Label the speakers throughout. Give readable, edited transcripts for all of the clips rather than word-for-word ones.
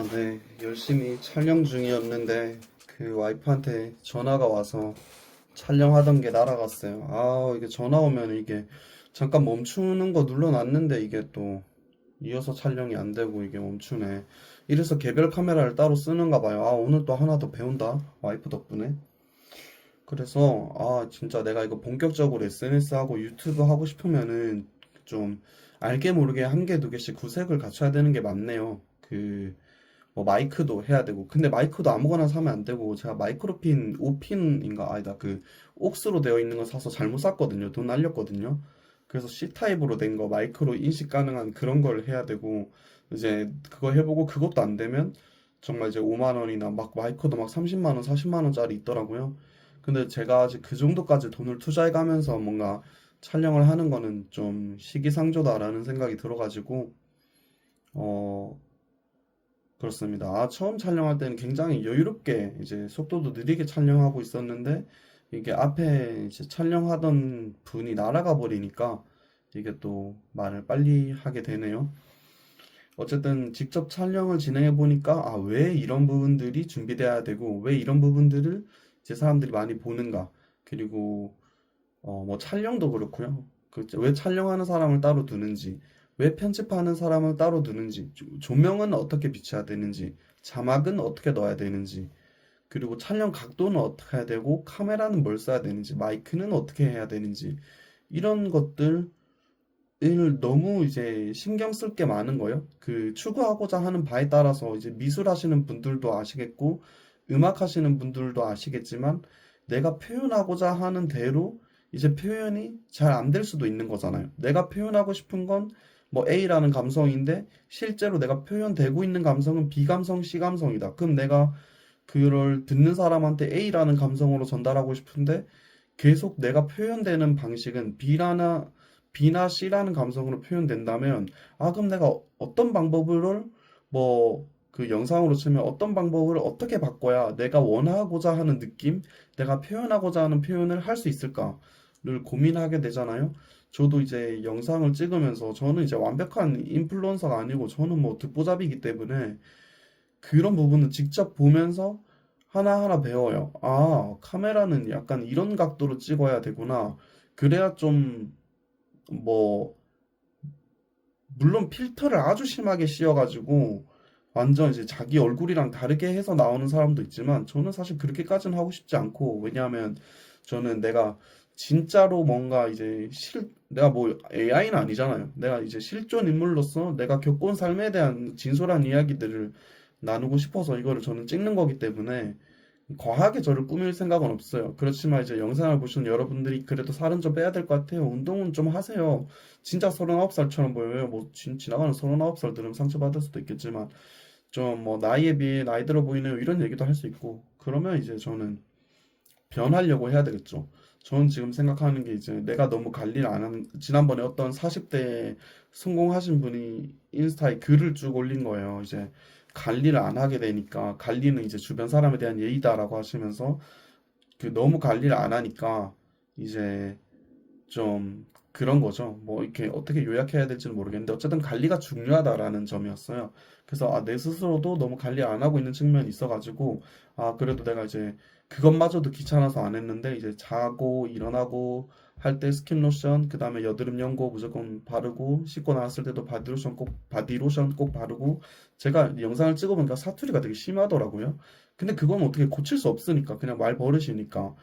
Speaker 1: 네. 열심히 촬영 중이었는데 그 와이프한테 전화가 와서 촬영하던 게 날아갔어요. 이게 전화 오면 이게 잠깐 멈추는 거 눌러놨는데 이게 또 이어서 촬영이 안 되고 이게 멈추네. 이래서 개별 카메라를 따로 쓰는가 봐요. 오늘 또 하나 더 배운다. 와이프 덕분에. 그래서 진짜 내가 이거 본격적으로 SNS 하고 유튜브 하고 싶으면은 좀 알게 모르게 한 개, 두 개씩 구색을 갖춰야 되는 게 맞네요. 뭐 마이크도 해야 되고. 근데 마이크도 아무거나 사면 안 되고, 제가 마이크로핀 5핀인가 아니다, 그 옥스로 되어 있는 거 사서 잘못 샀거든요. 돈 날렸거든요. 그래서 C타입으로 된 거 마이크로 인식 가능한 그런 걸 해야 되고, 이제 그거 해보고 그것도 안 되면 정말 이제 5만 원이나 막 마이크도 막 30만 원, 40만 원짜리 있더라고요. 근데 제가 아직 그 정도까지 돈을 투자해 가면서 뭔가 촬영을 하는 거는 좀 시기상조다라는 생각이 들어가지고, 어, 그렇습니다. 처음 촬영할 때는 굉장히 여유롭게 이제 속도도 느리게 촬영하고 있었는데 이게 앞에 이제 촬영하던 분이 날아가 버리니까 이게 또 말을 빨리 하게 되네요. 어쨌든 직접 촬영을 진행해 보니까 왜 이런 부분들이 준비돼야 되고 왜 이런 부분들을 이제 사람들이 많이 보는가. 그리고 뭐 촬영도 그렇고요. 왜 촬영하는 사람을 따로 두는지, 왜 편집하는 사람을 따로 두는지, 조명은 어떻게 비춰야 되는지, 자막은 어떻게 넣어야 되는지, 그리고 촬영 각도는 어떻게 해야 되고, 카메라는 뭘 써야 되는지, 마이크는 어떻게 해야 되는지, 이런 것들을 너무 이제 신경 쓸 게 많은 거예요. 그 추구하고자 하는 바에 따라서 이제 미술 하시는 분들도 아시겠고, 음악 하시는 분들도 아시겠지만, 내가 표현하고자 하는 대로 이제 표현이 잘 안 될 수도 있는 거잖아요. 내가 표현하고 싶은 건 뭐 A라는 감성인데, 실제로 내가 표현되고 있는 감성은 B 감성, C 감성이다. 그럼 내가 그걸 듣는 사람한테 A라는 감성으로 전달하고 싶은데, 계속 내가 표현되는 방식은 B나 C라는 감성으로 표현된다면, 그럼 내가 어떤 방법을, 뭐, 그 영상으로 치면 어떤 방법을 어떻게 바꿔야 내가 원하고자 하는 느낌, 내가 표현하고자 하는 표현을 할 수 있을까를 고민하게 되잖아요. 저도 이제 영상을 찍으면서 저는 이제 완벽한 인플루언서가 아니고 저는 뭐 듣보잡이기 때문에 그런 부분은 직접 보면서 하나하나 배워요. 카메라는 약간 이런 각도로 찍어야 되구나. 그래야 좀, 뭐, 물론 필터를 아주 심하게 씌워가지고, 완전 이제 자기 얼굴이랑 다르게 해서 나오는 사람도 있지만, 저는 사실 그렇게까지는 하고 싶지 않고, 왜냐하면 저는 내가 진짜로 뭔가 이제 내가 뭐 AI는 아니잖아요. 내가 이제 실존 인물로서 내가 겪은 삶에 대한 진솔한 이야기들을 나누고 싶어서 이거를 저는 찍는 거기 때문에, 과하게 저를 꾸밀 생각은 없어요. 그렇지만 이제 영상을 보시는 여러분들이 그래도 살은 좀 빼야 될 것 같아요. 운동은 좀 하세요. 진짜 39살처럼 보여요. 뭐 지나가는 39살들은 상처받을 수도 있겠지만 좀 뭐 나이에 비해 나이 들어 보이네요. 이런 얘기도 할 수 있고 그러면 이제 저는 변하려고 해야 되겠죠. 저는 지금 생각하는 게 이제 내가 너무 관리를 안 하는, 지난번에 어떤 40대 성공하신 분이 인스타에 글을 쭉 올린 거예요. 이제 관리를 안 하게 되니까 관리는 이제 주변 사람에 대한 예의다라고 하시면서 그 너무 관리를 안 하니까 이제 좀 그런 거죠. 뭐 이렇게 어떻게 요약해야 될지는 모르겠는데 어쨌든 관리가 중요하다라는 점이었어요. 그래서 내 스스로도 너무 관리 안 하고 있는 측면이 있어가지고 그래도 내가 이제 그것마저도 귀찮아서 안 했는데 이제 자고 일어나고 할 때 스킨 로션 그다음에 여드름 연고 무조건 바르고 씻고 나왔을 때도 바디로션 꼭 바르고 제가 영상을 찍어보니까 사투리가 되게 심하더라고요. 근데 그건 어떻게 고칠 수 없으니까 그냥 말 버릇이니까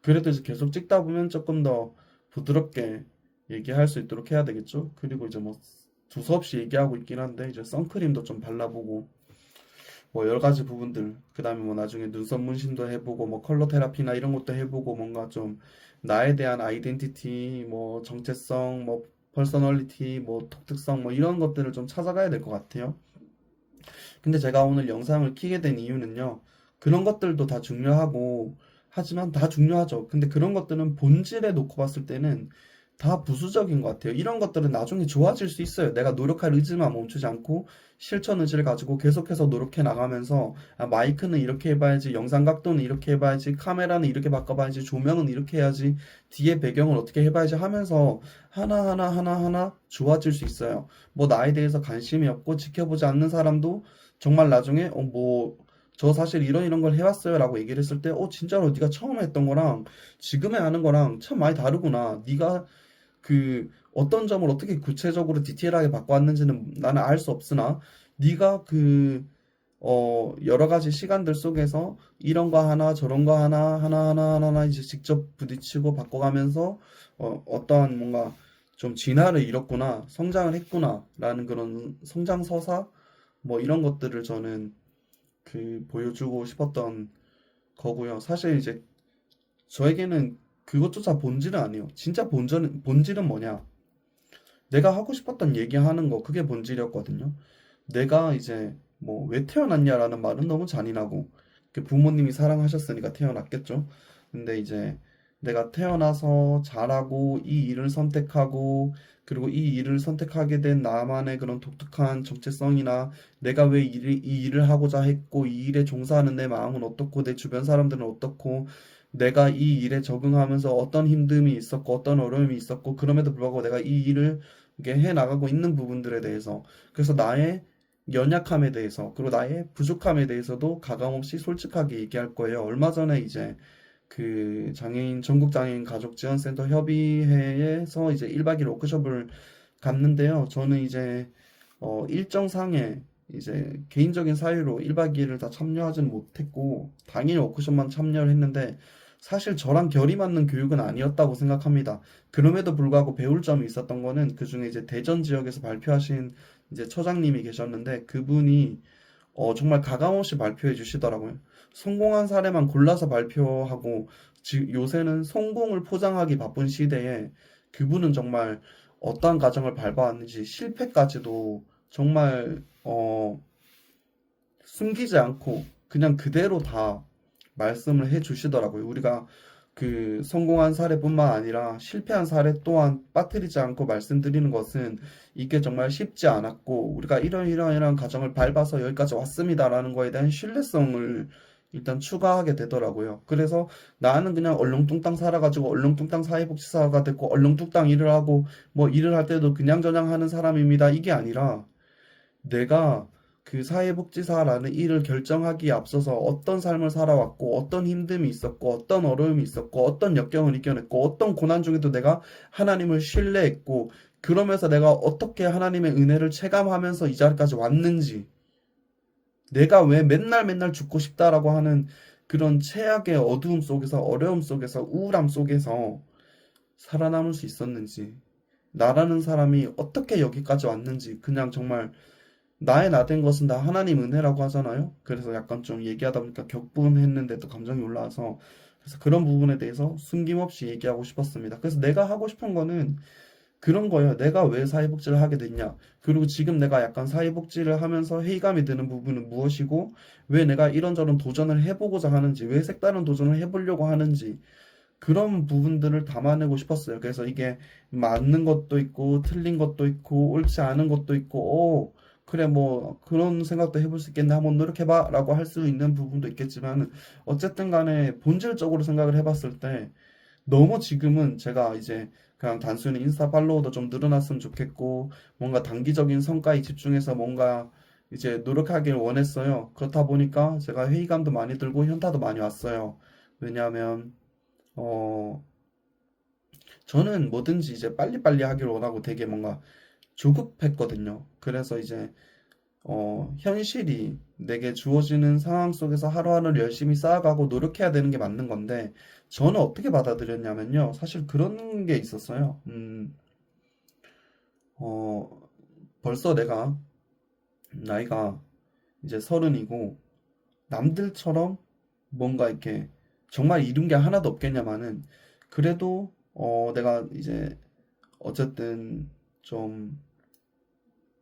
Speaker 1: 그래도 이제 계속 찍다 보면 조금 더 부드럽게 얘기할 수 있도록 해야 되겠죠. 그리고 이제 뭐 두서없이 얘기하고 있긴 한데 이제 선크림도 좀 발라보고 뭐 여러 가지 부분들 그다음에 뭐 나중에 눈썹 문신도 해보고 뭐 컬러 테라피나 이런 것도 해보고 뭔가 좀 나에 대한 아이덴티티 뭐 정체성 뭐 퍼서널리티 뭐 독특성 뭐 이런 것들을 좀 찾아가야 될 것 같아요. 근데 제가 오늘 영상을 키게 된 이유는요. 그런 것들도 다 중요하고, 하지만 다 중요하죠. 근데 그런 것들은 본질에 놓고 봤을 때는 다 부수적인 것 같아요. 이런 것들은 나중에 좋아질 수 있어요. 내가 노력할 의지만 멈추지 않고 실천 의지를 가지고 계속해서 노력해 나가면서 마이크는 이렇게 해봐야지, 영상 각도는 이렇게 해봐야지, 카메라는 이렇게 바꿔봐야지, 조명은 이렇게 해야지, 뒤에 배경을 어떻게 해봐야지 하면서 하나하나 좋아질 수 있어요. 뭐 나에 대해서 관심이 없고 지켜보지 않는 사람도 정말 나중에 저 사실 이런 걸 해왔어요라고 얘기를 했을 때 진짜로 네가 처음에 했던 거랑 지금에 하는 거랑 참 많이 다르구나. 네가 그 어떤 점을 어떻게 구체적으로 디테일하게 바꿔왔는지는 나는 알 수 없으나 네가 여러 가지 시간들 속에서 이런 거 하나 저런 거 하나 이제 직접 부딪히고 바꿔가면서 어떠한 뭔가 좀 진화를 이뤘구나, 성장을 했구나라는 그런 성장 서사 뭐 이런 것들을 저는 보여주고 싶었던 거고요. 사실 이제 저에게는 그것조차 본질은 아니에요. 진짜 본질은 뭐냐? 내가 하고 싶었던 얘기하는 거 그게 본질이었거든요. 내가 이제 뭐 왜 태어났냐라는 말은 너무 잔인하고 부모님이 사랑하셨으니까 태어났겠죠. 근데 이제 내가 태어나서 잘하고 이 일을 선택하고 그리고 이 일을 선택하게 된 나만의 그런 독특한 정체성이나 내가 왜 이 일을 하고자 했고 이 일에 종사하는 내 마음은 어떻고 내 주변 사람들은 어떻고 내가 이 일에 적응하면서 어떤 힘듦이 있었고 어떤 어려움이 있었고 그럼에도 불구하고 내가 이 일을 이게 해 나가고 있는 부분들에 대해서 그래서 나의 연약함에 대해서 그리고 나의 부족함에 대해서도 가감없이 솔직하게 얘기할 거예요. 얼마 전에 이제 전국 장애인 가족 지원센터 협의회에서 이제 1박 2일 워크숍을 갔는데요. 저는 이제 일정상에 이제 개인적인 사유로 1박 2일을 다 참여하지는 못했고 당일 워크숍만 참여를 했는데 사실 저랑 결이 맞는 교육은 아니었다고 생각합니다. 그럼에도 불구하고 배울 점이 있었던 거는 그중에 이제 대전 지역에서 발표하신 이제 처장님이 계셨는데 그분이 정말 가감없이 발표해 주시더라고요. 성공한 사례만 골라서 발표하고 요새는 성공을 포장하기 바쁜 시대에 그분은 정말 어떠한 과정을 밟아왔는지 실패까지도 정말 숨기지 않고 그냥 그대로 다 말씀을 해 주시더라고요. 우리가 성공한 사례뿐만 아니라 실패한 사례 또한 빠뜨리지 않고 말씀드리는 것은 이게 정말 쉽지 않았고 우리가 이런 과정을 밟아서 여기까지 왔습니다라는 거에 대한 신뢰성을 일단 추가하게 되더라고요. 그래서 나는 그냥 얼렁뚱땅 살아가지고 얼렁뚱땅 사회복지사가 됐고 얼렁뚱땅 일을 하고 뭐 일을 할 때도 그냥저냥 하는 사람입니다. 이게 아니라 내가 사회복지사라는 일을 결정하기에 앞서서 어떤 삶을 살아왔고, 어떤 힘듦이 있었고, 어떤 어려움이 있었고, 어떤 역경을 이겨냈고, 어떤 고난 중에도 내가 하나님을 신뢰했고, 그러면서 내가 어떻게 하나님의 은혜를 체감하면서 이 자리까지 왔는지, 내가 왜 맨날 맨날 죽고 싶다라고 하는 그런 최악의 어두움 속에서, 어려움 속에서, 우울함 속에서 살아남을 수 있었는지, 나라는 사람이 어떻게 여기까지 왔는지, 그냥 정말 나의 나 된 것은 다 하나님 은혜라고 하잖아요. 그래서 약간 좀 얘기하다 보니까 격분했는데도 감정이 올라와서 그래서 그런 부분에 대해서 숨김없이 얘기하고 싶었습니다. 그래서 내가 하고 싶은 거는 그런 거예요. 내가 왜 사회복지를 하게 됐냐? 그리고 지금 내가 약간 사회복지를 하면서 회의감이 드는 부분은 무엇이고 왜 내가 이런저런 도전을 해보고자 하는지 왜 색다른 도전을 해보려고 하는지 그런 부분들을 담아내고 싶었어요. 그래서 이게 맞는 것도 있고, 틀린 것도 있고, 옳지 않은 것도 있고, 그래, 뭐, 그런 생각도 해볼 수 있겠네. 한번 노력해봐. 라고 할 수 있는 부분도 있겠지만, 어쨌든 간에 본질적으로 생각을 해봤을 때, 너무 지금은 제가 이제 그냥 단순히 인스타 팔로워도 좀 늘어났으면 좋겠고, 뭔가 단기적인 성과에 집중해서 뭔가 이제 노력하길 원했어요. 그렇다 보니까 제가 회의감도 많이 들고 현타도 많이 왔어요. 왜냐하면, 어, 저는 뭐든지 이제 빨리빨리 하기를 원하고 되게 뭔가 조급했거든요. 그래서 이제, 현실이 내게 주어지는 상황 속에서 하루하루 열심히 쌓아가고 노력해야 되는 게 맞는 건데, 저는 어떻게 받아들였냐면요. 사실 그런 게 있었어요. 어, 벌써 내가 나이가 이제 30이고, 남들처럼 뭔가 이렇게 정말 이룬 게 하나도 없겠냐마는, 그래도, 내가 이제 어쨌든 좀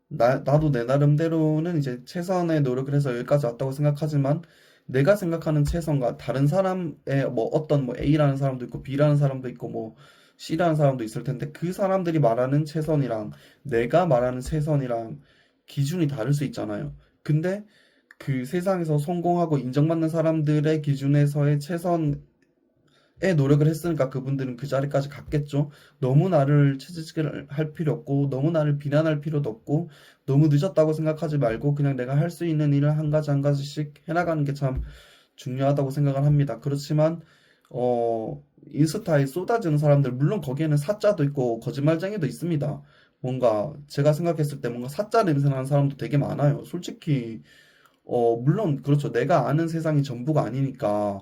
Speaker 1: 나도 내 나름대로는 이제 최선의 노력을 해서 여기까지 왔다고 생각하지만 내가 생각하는 최선과 다른 사람의 뭐 어떤 뭐 A라는 사람도 있고 B라는 사람도 있고 뭐 C라는 사람도 있을 텐데 그 사람들이 말하는 최선이랑 내가 말하는 최선이랑 기준이 다를 수 있잖아요. 근데 세상에서 성공하고 인정받는 사람들의 기준에서의 최선 노력을 했으니까 그분들은 그 자리까지 갔겠죠. 너무 나를 채찍질 할 필요 없고, 너무 나를 비난할 필요도 없고, 너무 늦었다고 생각하지 말고, 그냥 내가 할 수 있는 일을 한 가지 한 가지씩 해나가는 게 참 중요하다고 생각을 합니다. 그렇지만, 인스타에 쏟아지는 사람들, 물론 거기에는 사짜도 있고, 거짓말쟁이도 있습니다. 뭔가, 제가 생각했을 때 뭔가 사짜 냄새 나는 사람도 되게 많아요. 솔직히, 물론, 그렇죠. 내가 아는 세상이 전부가 아니니까,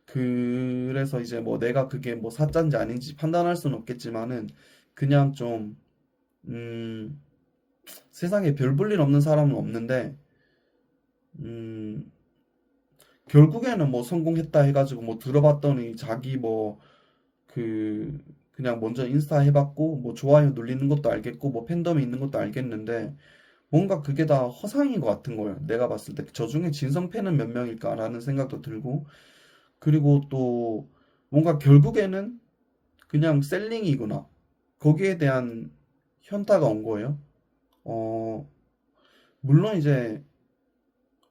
Speaker 1: 그래서 이제 뭐 내가 그게 뭐 사짜인지 아닌지 판단할 수는 없겠지만은 그냥 좀 음, 세상에 별 볼 일 없는 사람은 없는데 음, 결국에는 뭐 성공했다 해가지고 뭐 들어봤더니 자기 뭐 그냥 먼저 인스타 해봤고 뭐 좋아요 눌리는 것도 알겠고 뭐 팬덤이 있는 것도 알겠는데 뭔가 그게 다 허상인 것 같은 거예요. 내가 봤을 때 저 중에 진성 팬은 몇 명일까라는 생각도 들고 그리고 또 뭔가 결국에는 그냥 셀링이구나. 거기에 대한 현타가 온 거예요. 어, 물론 이제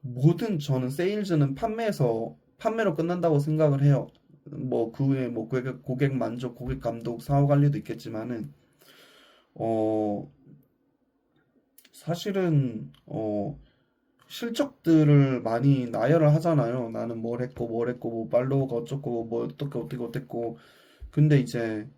Speaker 1: 모든 저는 세일즈는 판매로 끝난다고 생각을 해요. 뭐 그 후에 뭐 고객 만족, 고객 감독, 사후 관리도 있겠지만은 어, 사실은 실적들을 많이 나열을 하잖아요. 나는 뭘 했고 뭐 팔로워가 어쩌고 뭐 어떻게 어땠고 근데 이제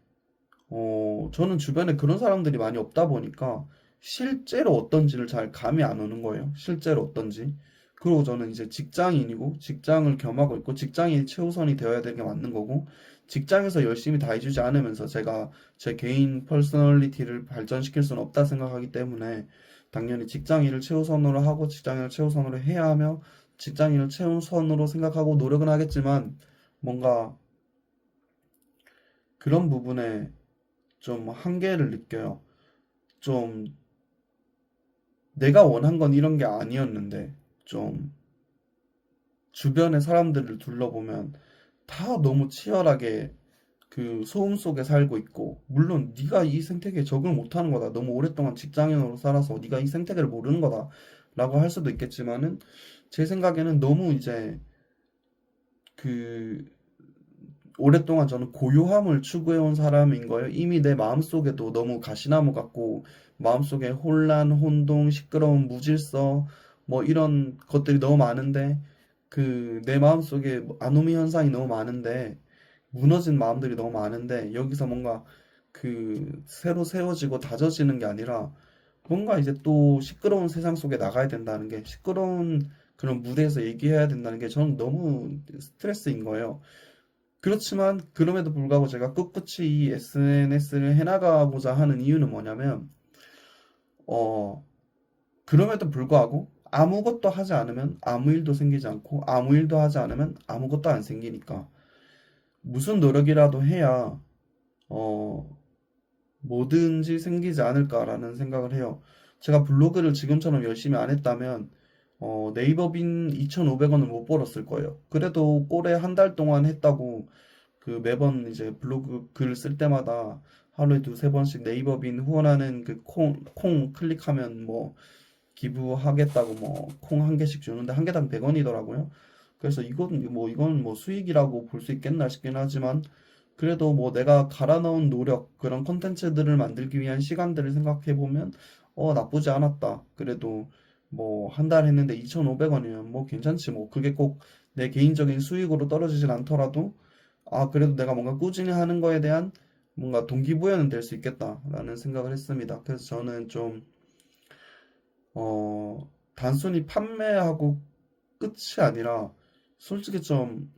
Speaker 1: 저는 주변에 그런 사람들이 많이 없다 보니까 실제로 어떤지를 잘 감이 안 오는 거예요. 실제로 어떤지. 그리고 저는 이제 직장인이고 직장을 겸하고 있고 직장이 최우선이 되어야 되는 게 맞는 거고 직장에서 열심히 다 해주지 않으면서 제가 제 개인 퍼스널리티를 발전시킬 수는 없다 생각하기 때문에 당연히 직장인을 최우선으로 하고 직장인을 최우선으로 해야 하며 직장인을 최우선으로 생각하고 노력은 하겠지만 뭔가 그런 부분에 좀 한계를 느껴요. 좀 내가 원한 건 이런 게 아니었는데 좀 주변의 사람들을 둘러보면 다 너무 치열하게 그 소음 속에 살고 있고 물론 네가 이 생태계에 적응을 못하는 거다. 너무 오랫동안 직장인으로 살아서 네가 이 생태계를 모르는 거다. 라고 할 수도 있겠지만은 제 생각에는 너무 이제 그 오랫동안 저는 고요함을 추구해온 사람인 거예요. 이미 내 마음속에도 너무 가시나무 같고, 마음속에 혼란, 혼동, 시끄러움, 무질서, 뭐 이런 것들이 너무 많은데, 내 마음속에 아노미 현상이 너무 많은데, 무너진 마음들이 너무 많은데, 여기서 뭔가 새로 세워지고 다져지는 게 아니라, 뭔가 이제 또 시끄러운 세상 속에 나가야 된다는 게, 시끄러운 그런 무대에서 얘기해야 된다는 게 저는 너무 스트레스인 거예요. 그렇지만 그럼에도 불구하고 제가 꿋꿋이 이 SNS를 해나가고자 하는 이유는 뭐냐면 어 그럼에도 불구하고 아무것도 하지 않으면 아무 일도 생기지 않고 아무 일도 하지 않으면 아무것도 안 생기니까 무슨 노력이라도 해야 어 뭐든지 생기지 않을까라는 생각을 해요. 제가 블로그를 지금처럼 열심히 안 했다면 네이버빈 2,500원을 못 벌었을 거예요. 그래도 꼴에 한 달 동안 했다고 매번 이제 블로그 글 쓸 때마다 하루에 두세 번씩 네이버빈 후원하는 콩 클릭하면 뭐 기부하겠다고 뭐 콩 한 개씩 주는데 한 개당 100원이더라고요. 그래서 이건 뭐 수익이라고 볼 수 있겠나 싶긴 하지만 그래도 뭐 내가 갈아 넣은 노력 그런 콘텐츠들을 만들기 위한 시간들을 생각해 보면 나쁘지 않았다. 그래도 뭐 한 달 했는데 2,500원이면 뭐 괜찮지 뭐 그게 꼭 내 개인적인 수익으로 떨어지진 않더라도 그래도 내가 뭔가 꾸준히 하는 거에 대한 뭔가 동기부여는 될 수 있겠다라는 생각을 했습니다. 그래서 저는 좀 단순히 판매하고 끝이 아니라 솔직히 좀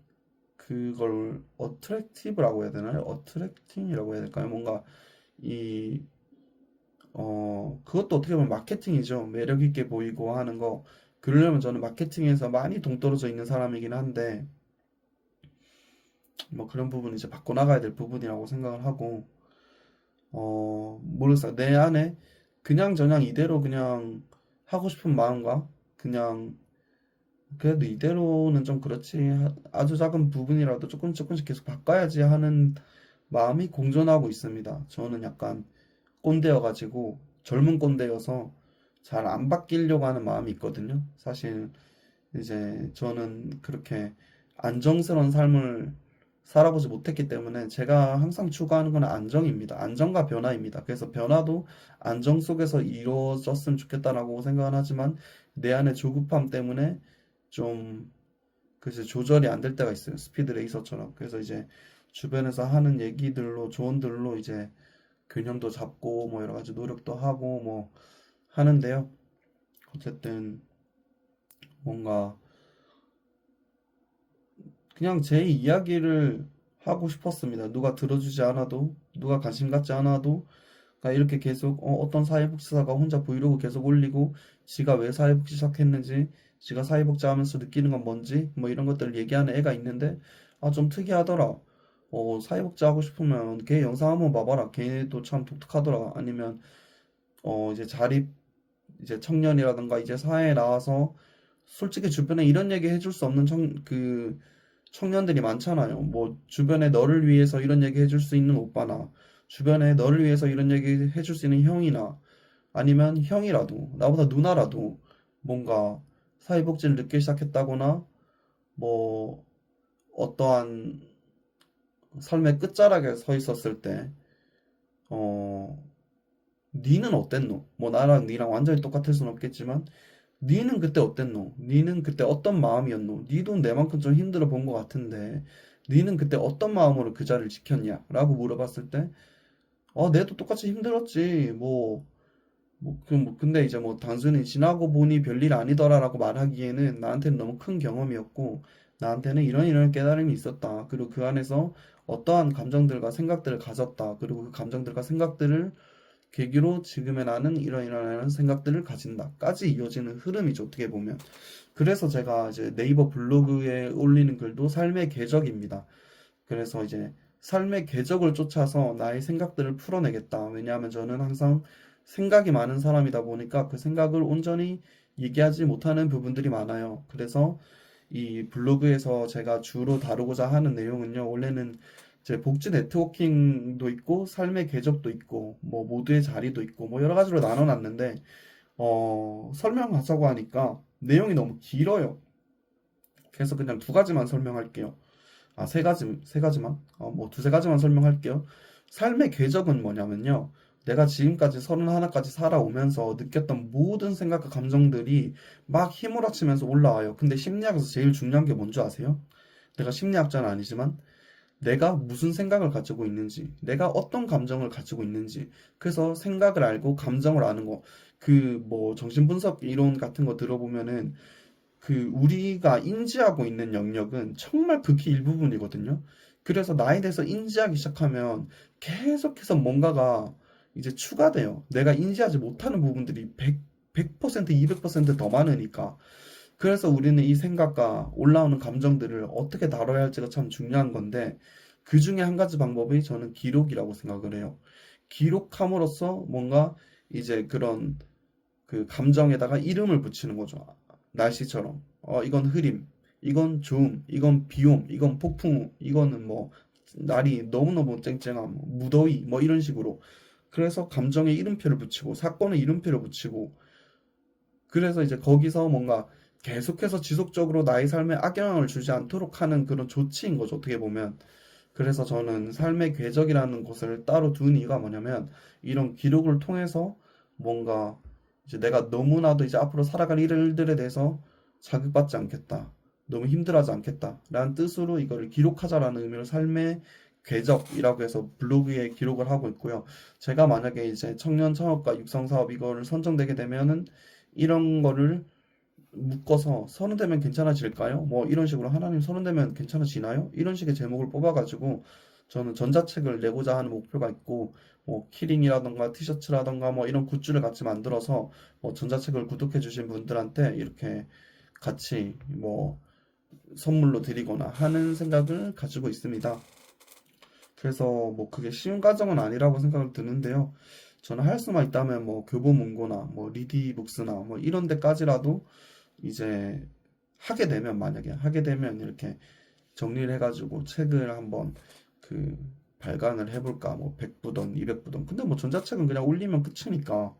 Speaker 1: 그걸 어트랙티브라고 해야 되나요? 어트랙팅이라고 해야 될까요? 뭔가 이 그것도 어떻게 보면 마케팅이죠. 매력 있게 보이고 하는 거. 그러려면 저는 마케팅에서 많이 동떨어져 있는 사람이긴 한데 뭐 그런 부분은 이제 바꿔나가야 될 부분이라고 생각을 하고 모르겠어요. 내 안에 그냥저냥 이대로 그냥 하고 싶은 마음과 그냥 그래도 이대로는 좀 그렇지. 아주 작은 부분이라도 조금씩 계속 바꿔야지 하는 마음이 공존하고 있습니다. 저는 약간 꼰대여가지고 젊은 꼰대여서 잘 안 바뀌려고 하는 마음이 있거든요. 사실 이제 저는 그렇게 안정스러운 삶을 살아보지 못했기 때문에 제가 항상 추구하는 건 안정입니다. 안정과 변화입니다. 그래서 변화도 안정 속에서 이루어졌으면 좋겠다라고 생각은 하지만 내 안의 조급함 때문에 좀 그래서 조절이 안 될 때가 있어요. 스피드 레이서처럼. 그래서 이제 주변에서 하는 얘기들로 조언들로 이제 균형도 잡고 뭐 여러 가지 노력도 하고 뭐 하는데요. 어쨌든 뭔가 그냥 제 이야기를 하고 싶었습니다. 누가 들어주지 않아도, 누가 관심 갖지 않아도, 그러니까 이렇게 계속 떤 사회복지사가 혼자 브이로그 계속 올리고, 지가 왜 사회복지 시작했는지, 지가 사회복지 하면서 느끼는 건 뭔지, 뭐 이런 것들을 얘기하는 애가 있는데, 아, 좀 특이하더라. 사회복지 하고 싶으면 걔 영상 한번 봐봐라. 걔도 참 독특하더라. 아니면, 이제 자립, 이제 청년이라든가 이제 사회에 나와서 솔직히 주변에 이런 얘기 해줄 수 없는 청년들이 많잖아요. 뭐, 주변에 너를 위해서 이런 얘기 해줄 수 있는 오빠나, 주변에 너를 위해서 이런 얘기 해줄 수 있는 형이나, 아니면 형이라도, 나보다 누나라도, 뭔가 사회복지를 늦게 시작했다거나, 뭐, 어떠한 삶의 끝자락에 서 있었을 때, 어, 니는 어땠노? 뭐, 나랑 니랑 완전히 똑같을 순 없겠지만, 니는 그때 어땠노? 니는 그때 어떤 마음이었노? 니도 내만큼 좀 힘들어 본 것 같은데, 니는 그때 어떤 마음으로 그 자리를 지켰냐? 라고 물어봤을 때, 내도 똑같이 힘들었지. 근데 이제 뭐 단순히 지나고 보니 별일 아니더라라고 말하기에는 나한테는 너무 큰 경험이었고, 나한테는 이런 깨달음이 있었다. 그리고 그 안에서 어떠한 감정들과 생각들을 가졌다. 그리고 그 감정들과 생각들을 계기로 지금의 나는 이런 생각들을 가진다까지 이어지는 흐름이죠, 어떻게 보면. 그래서 제가 이제 네이버 블로그에 올리는 글도 삶의 궤적입니다. 그래서 이제 삶의 궤적을 쫓아서 나의 생각들을 풀어내겠다. 왜냐하면 저는 항상 생각이 많은 사람이다 보니까 그 생각을 온전히 얘기하지 못하는 부분들이 많아요. 그래서 이 블로그에서 제가 주로 다루고자 하는 내용은요, 원래는 제 복지 네트워킹도 있고, 삶의 궤적도 있고, 뭐, 모두의 자리도 있고, 뭐, 여러 가지로 나눠놨는데, 설명하자고 하니까 내용이 너무 길어요. 그래서 그냥 두 가지만 설명할게요. 아, 세 가지만? 뭐, 두세 가지만 설명할게요. 삶의 궤적은 뭐냐면요. 내가 지금까지 31까지 살아오면서 느꼈던 모든 생각과 감정들이 막 휘몰아치면서 올라와요. 근데 심리학에서 제일 중요한 게 뭔지 아세요? 내가 심리학자는 아니지만, 내가 무슨 생각을 가지고 있는지, 내가 어떤 감정을 가지고 있는지, 그래서 생각을 알고 감정을 아는 거, 뭐, 정신분석 이론 같은 거 들어보면은, 우리가 인지하고 있는 영역은 정말 극히 일부분이거든요. 그래서 나에 대해서 인지하기 시작하면 계속해서 뭔가가 이제 추가돼요. 내가 인지하지 못하는 부분들이 100%, 200%더 많으니까. 그래서 우리는 이 생각과 올라오는 감정들을 어떻게 다뤄야 할지가 참 중요한 건데, 그 중에 한 가지 방법이 저는 기록이라고 생각을 해요. 기록함으로써 뭔가 이제 그런 그 감정에다가 이름을 붙이는 거죠. 날씨처럼. 이건 흐림, 이건 좋음, 이건 비옴, 이건 폭풍, 이거는 뭐, 날이 너무너무 쨍쨍함, 무더위, 뭐 이런 식으로. 그래서 감정에 이름표를 붙이고, 사건에 이름표를 붙이고, 그래서 이제 거기서 뭔가 계속해서 지속적으로 나의 삶에 악영향을 주지 않도록 하는 그런 조치인 거죠, 어떻게 보면. 그래서 저는 삶의 궤적이라는 것을 따로 둔 이유가 뭐냐면, 이런 기록을 통해서 뭔가 이제 내가 너무나도 이제 앞으로 살아갈 일들에 대해서 자극받지 않겠다. 너무 힘들어하지 않겠다. 라는 뜻으로 이거를 기록하자라는 의미로 삶의 궤적이라고 해서 블로그에 기록을 하고 있고요. 제가 만약에 이제 청년 창업과 육성 사업 이거를 선정되게 되면은 이런 거를 묶어서 서른 되면 괜찮아질까요? 뭐 이런 식으로 하나님 서른 되면 괜찮아지나요? 이런 식의 제목을 뽑아가지고 저는 전자책을 내고자 하는 목표가 있고 뭐 키링이라던가 티셔츠라던가 뭐 이런 굿즈를 같이 만들어서 뭐 전자책을 구독해 주신 분들한테 이렇게 같이 뭐 선물로 드리거나 하는 생각을 가지고 있습니다. 그래서 뭐 그게 쉬운 과정은 아니라고 생각을 드는데요. 저는 할 수만 있다면 뭐 교보문고나 뭐 리디북스나 뭐 이런 데까지라도 이제 만약에 하게 되면 이렇게 정리를 해가지고 책을 한번 그 발간을 해볼까 뭐 100부든 200부든 근데 뭐 전자책은 그냥 올리면 끝이니까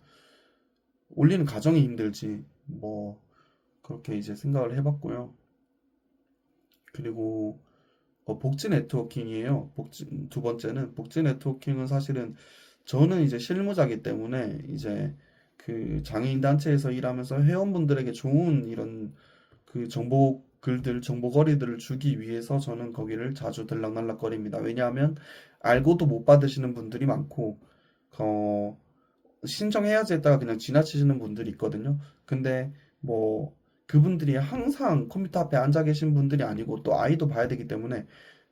Speaker 1: 올리는 과정이 힘들지 뭐 그렇게 이제 생각을 해봤고요. 그리고 복지 네트워킹이에요. 두 번째는 복지 네트워킹은 사실은 저는 이제 실무자기 때문에 이제 그 장애인 단체에서 일하면서 회원분들에게 좋은 이런 그 정보 글들, 정보거리들을 주기 위해서 저는 거기를 자주 들락날락거립니다. 왜냐하면 알고도 못 받으시는 분들이 많고, 어, 신청해야지 했다가 그냥 지나치시는 분들이 있거든요. 근데 뭐 그분들이 항상 컴퓨터 앞에 앉아 계신 분들이 아니고 또 아이도 봐야 되기 때문에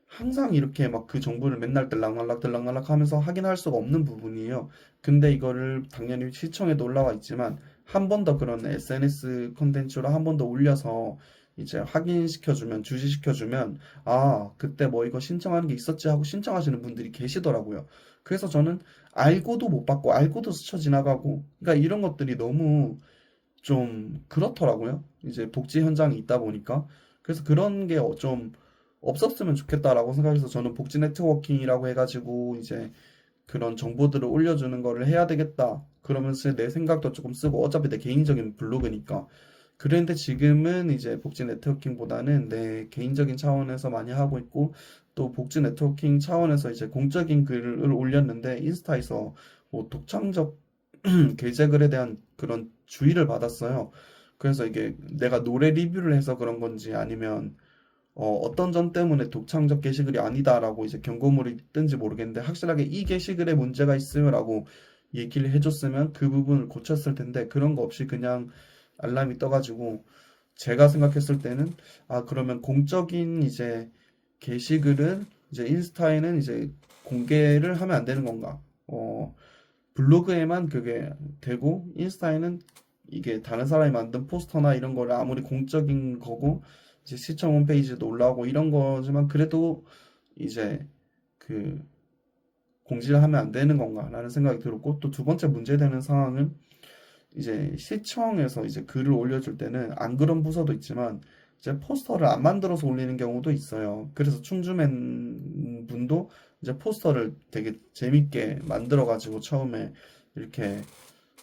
Speaker 1: 항상 이렇게 막 그 정보를 맨날 들락날락 하면서 확인할 수가 없는 부분이에요. 근데 이거를 당연히 시청에도 올라와 있지만 한 번 더 그런 SNS 콘텐츠로 한 번 더 올려서 이제 확인시켜주면, 주시시켜주면, 아, 그때 뭐 이거 신청하는 게 있었지 하고 신청하시는 분들이 계시더라고요. 그래서 저는 알고도 못 받고, 알고도 스쳐 지나가고, 그러니까 이런 것들이 너무 좀 그렇더라고요. 이제 복지 현장이 있다 보니까. 그래서 그런 게 좀 없었으면 좋겠다라고 생각해서 저는 복지 네트워킹이라고 해가지고 이제 그런 정보들을 올려주는 거를 해야 되겠다. 그러면서 내 생각도 조금 쓰고 어차피 내 개인적인 블로그니까. 그런데 지금은 이제 복지 네트워킹보다는 내 개인적인 차원에서 많이 하고 있고 또 복지 네트워킹 차원에서 이제 공적인 글을 올렸는데 인스타에서 뭐 독창적 게재글에 대한 그런 주의를 받았어요. 그래서 이게 내가 노래 리뷰를 해서 그런 건지 아니면 어떤 점 때문에 독창적 게시글이 아니다라고 이제 경고물이 뜬지 모르겠는데 확실하게 이 게시글에 문제가 있음이라고 얘기를 해줬으면 그 부분을 고쳤을 텐데 그런 거 없이 그냥 알람이 떠가지고 제가 생각했을 때는 아 그러면 공적인 이제 게시글은 이제 인스타에는 이제 공개를 하면 안 되는 건가? 블로그에만 그게 되고 인스타에는 이게 다른 사람이 만든 포스터나 이런 거를 아무리 공적인 거고 이제 시청 홈페이지에도 올라오고 이런 거지만 그래도 이제 그 공지를 하면 안 되는 건가라는 생각이 들었고 또 두 번째 문제되는 상황은 이제 시청에서 이제 글을 올려줄 때는 안 그런 부서도 있지만 이제 포스터를 안 만들어서 올리는 경우도 있어요. 그래서 충주맨 분도 이제 포스터를 되게 재밌게 만들어가지고 처음에 이렇게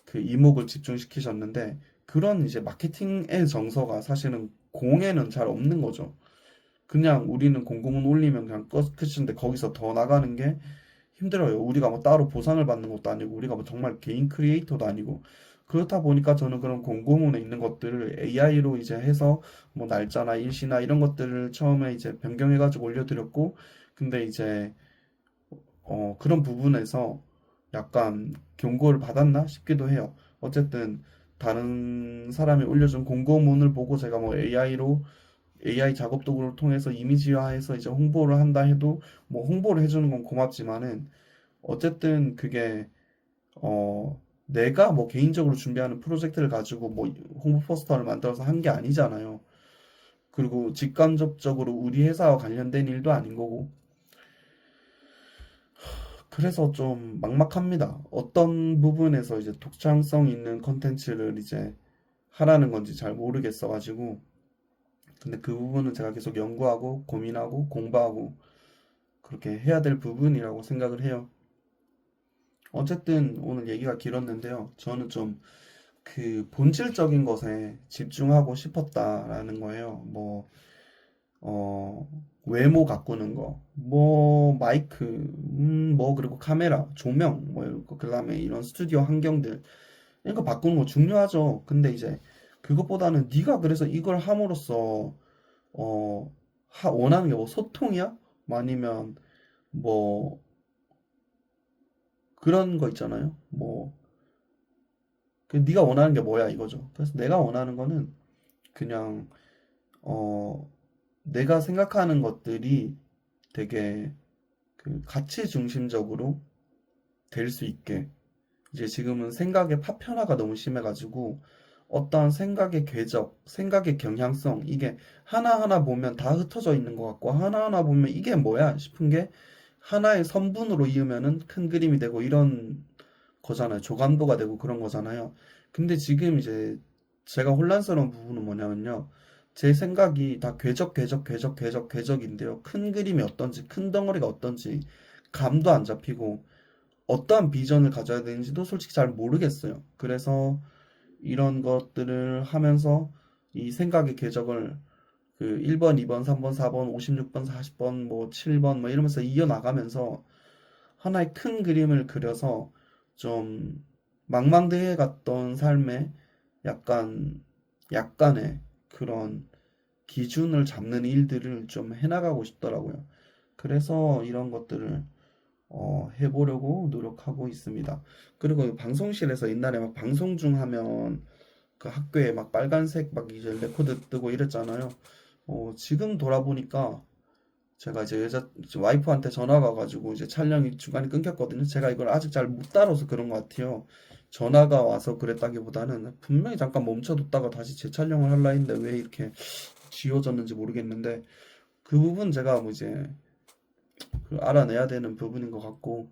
Speaker 1: 그 이목을 집중시키셨는데 그런 이제 마케팅의 정서가 사실은 공에는 잘 없는 거죠. 그냥 우리는 공고문 올리면 그냥 끝인데 거기서 더 나가는 게 힘들어요. 우리가 뭐 따로 보상을 받는 것도 아니고 우리가 뭐 정말 개인 크리에이터도 아니고 그렇다 보니까 저는 그런 공고문에 있는 것들을 AI로 이제 해서 뭐 날짜나 일시나 이런 것들을 처음에 이제 변경해가지고 올려드렸고 근데 이제 그런 부분에서 약간 경고를 받았나 싶기도 해요. 어쨌든 다른 사람이 올려준 공고문을 보고 제가 뭐 AI로 AI 작업 도구를 통해서 이미지화해서 이제 홍보를 한다 해도 뭐 홍보를 해주는 건 고맙지만은 어쨌든 그게 내가 뭐 개인적으로 준비하는 프로젝트를 가지고 뭐 홍보 포스터를 만들어서 한 게 아니잖아요. 그리고 직간접적으로 우리 회사와 관련된 일도 아닌 거고. 그래서 좀 막막합니다. 어떤 부분에서 이제 독창성 있는 컨텐츠를 이제 하라는 건지 잘 모르겠어가지고. 근데 그 부분은 제가 계속 연구하고 고민하고 공부하고 그렇게 해야 될 부분이라고 생각을 해요. 어쨌든 오늘 얘기가 길었는데요. 저는 좀 그 본질적인 것에 집중하고 싶었다라는 거예요. 뭐, 어, 외모 가꾸는 거, 뭐, 마이크, 뭐, 그리고 카메라, 조명, 뭐, 그 다음에 이런 스튜디오 환경들, 이런 거 바꾸는 거 중요하죠. 근데 이제 그것보다는 네가 그래서 이걸 함으로써, 원하는 게 뭐 소통이야? 뭐 아니면 뭐, 그런 거 있잖아요. 뭐, 그 네가 원하는 게 뭐야 이거죠. 그래서 내가 원하는 거는 그냥 어 내가 생각하는 것들이 되게 그 가치 중심적으로 될 수 있게 이제 지금은 생각의 파편화가 너무 심해가지고 어떠한 생각의 궤적, 생각의 경향성 이게 하나하나 보면 다 흩어져 있는 것 같고 하나하나 보면 이게 뭐야 싶은 게 하나의 선분으로 이으면은 큰 그림이 되고 이런 거잖아요. 조감도가 되고 그런 거잖아요. 근데 지금 이제 제가 혼란스러운 부분은 뭐냐면요. 제 생각이 다 궤적인데요. 큰 그림이 어떤지, 큰 덩어리가 어떤지 감도 안 잡히고 어떠한 비전을 가져야 되는지도 솔직히 잘 모르겠어요. 그래서 이런 것들을 하면서 이 생각의 궤적을 그 1번, 2번, 3번, 4번, 56번, 40번, 뭐 7번 뭐 이러면서 이어나가면서 하나의 큰 그림을 그려서 좀 망망대해 갔던 삶에 약간 약간의 그런 기준을 잡는 일들을 좀 해나가고 싶더라고요. 그래서 이런 것들을 해보려고 노력하고 있습니다. 그리고 방송실에서 옛날에 막 방송 중 하면 그 학교에 막 빨간색 막 이제 레코드 뜨고 이랬잖아요. 지금 돌아보니까 제가 이제 와이프한테 전화가 와가지고 이제 촬영이 중간에 끊겼거든요. 제가 이걸 아직 잘 못 다뤄서 그런 것 같아요. 전화가 와서 그랬다기보다는 분명히 잠깐 멈춰뒀다가 다시 재촬영을 하려 했는데 왜 이렇게 지워졌는지 모르겠는데 그 부분 제가 뭐 이제 그 알아내야 되는 부분인 것 같고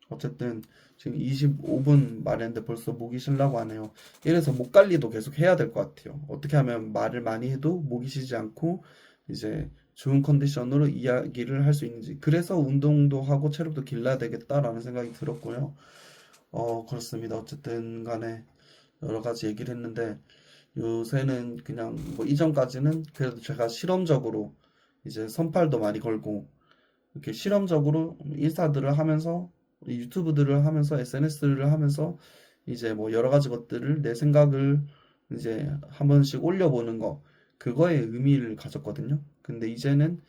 Speaker 1: 어쨌든 지금 25분 말했는데 벌써 목이 쉬려고 하네요. 이래서 목 관리도 계속 해야 될 것 같아요. 어떻게 하면 말을 많이 해도 목이 쉬지 않고 이제 좋은 컨디션으로 이야기를 할 수 있는지. 그래서 운동도 하고 체력도 길러야 되겠다라는 생각이 들었고요. 그렇습니다. 어쨌든 간에 여러 가지 얘기를 했는데 요새는 그냥 뭐 이전까지는 그래도 제가 실험적으로 이제 선팔도 많이 걸고 이렇게 실험적으로 인스타들을 하면서 유튜브들을 하면서 SNS를 하면서 이제 뭐 여러 가지 것들을 내 생각을 이제 한 번씩 올려보는 거 그거에 의미를 가졌거든요. 근데 이제는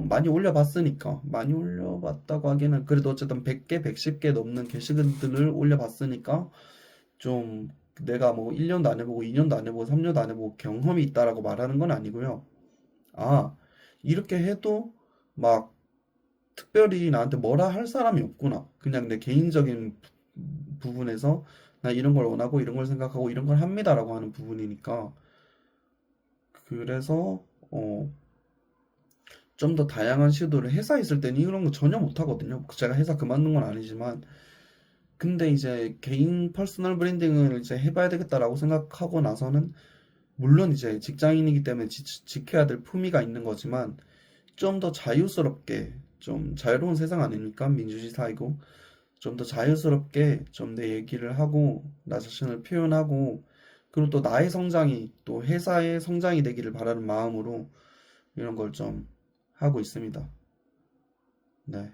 Speaker 1: 많이 올려봤으니까 많이 올려봤다고 하기에는 그래도 어쨌든 100개, 110개 넘는 게시글들을 올려봤으니까 좀 내가 뭐 1년도 안 해보고 2년도 안 해보고 3년도 안 해보고 경험이 있다라고 말하는 건 아니고요. 아, 이렇게 해도 막 특별히 나한테 뭐라 할 사람이 없구나. 그냥 내 개인적인 부분에서 나 이런 걸 원하고 이런 걸 생각하고 이런 걸 합니다라고 하는 부분이니까 그래서 좀 더 다양한 시도를 회사에 있을 때는 이런 거 전혀 못 하거든요. 제가 회사 그만둔 건 아니지만 근데 이제 개인 퍼스널 브랜딩을 이제 해봐야 되겠다라고 생각하고 나서는 물론 이제 직장인이기 때문에 지켜야 될 품위가 있는 거지만 좀 더 자유스럽게 좀 자유로운 세상 아닙니까? 민주주의 사회고 좀 더 자유스럽게 좀 내 얘기를 하고 나 자신을 표현하고 그리고 또 나의 성장이 또 회사의 성장이 되기를 바라는 마음으로 이런 걸 좀 하고 있습니다. 네.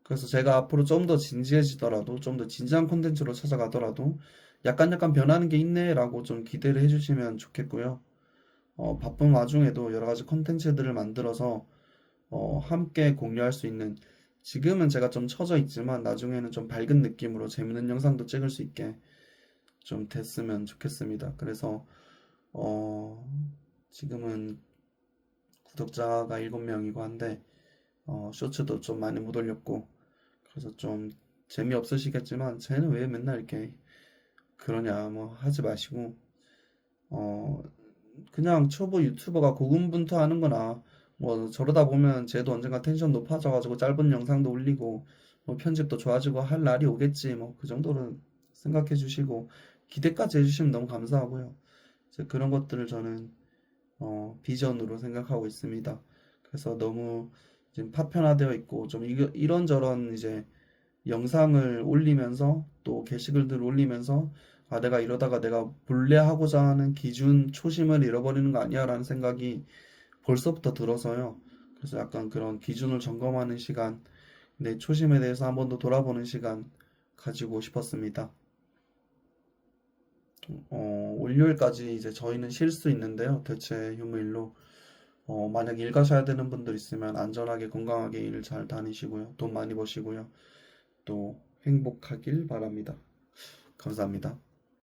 Speaker 1: 그래서 제가 앞으로 좀 더 진지해지더라도 좀 더 진지한 콘텐츠로 찾아가더라도 약간 변하는 게 있네라고 좀 기대를 해주시면 좋겠고요. 바쁜 와중에도 여러 가지 콘텐츠들을 만들어서 함께 공유할 수 있는 지금은 제가 좀 처져 있지만 나중에는 좀 밝은 느낌으로 재밌는 영상도 찍을 수 있게 좀 됐으면 좋겠습니다. 그래서 어, 지금은 구독자가 7명이고 한데 쇼츠도 좀 많이 못 올렸고 그래서 좀 재미없으시겠지만 쟤는 왜 맨날 이렇게 그러냐 뭐 하지 마시고 어, 그냥 초보 유튜버가 고군분투하는 거나 뭐 저러다 보면 쟤도 언젠가 텐션 높아져가지고 짧은 영상도 올리고 뭐 편집도 좋아지고 할 날이 오겠지 뭐 그 정도는 생각해 주시고 기대까지 해주시면 너무 감사하고요. 이제 그런 것들을 저는 비전으로 생각하고 있습니다. 그래서 너무 지금 파편화되어 있고 좀 이런저런 이제 영상을 올리면서 또 게시글들을 올리면서 아 내가 이러다가 내가 본래 하고자 하는 기준 초심을 잃어버리는 거 아니야 라는 생각이 벌써부터 들어서요. 그래서 약간 그런 기준을 점검하는 시간, 내 초심에 대해서 한번 더 돌아보는 시간 가지고 싶었습니다. 월요일까지 이제 저희는 쉴 수 있는데요. 대체 휴무일로. 만약 일 가셔야 되는 분들 있으면 안전하게 건강하게 일 잘 다니시고요. 돈 많이 버시고요. 또 행복하길 바랍니다. 감사합니다.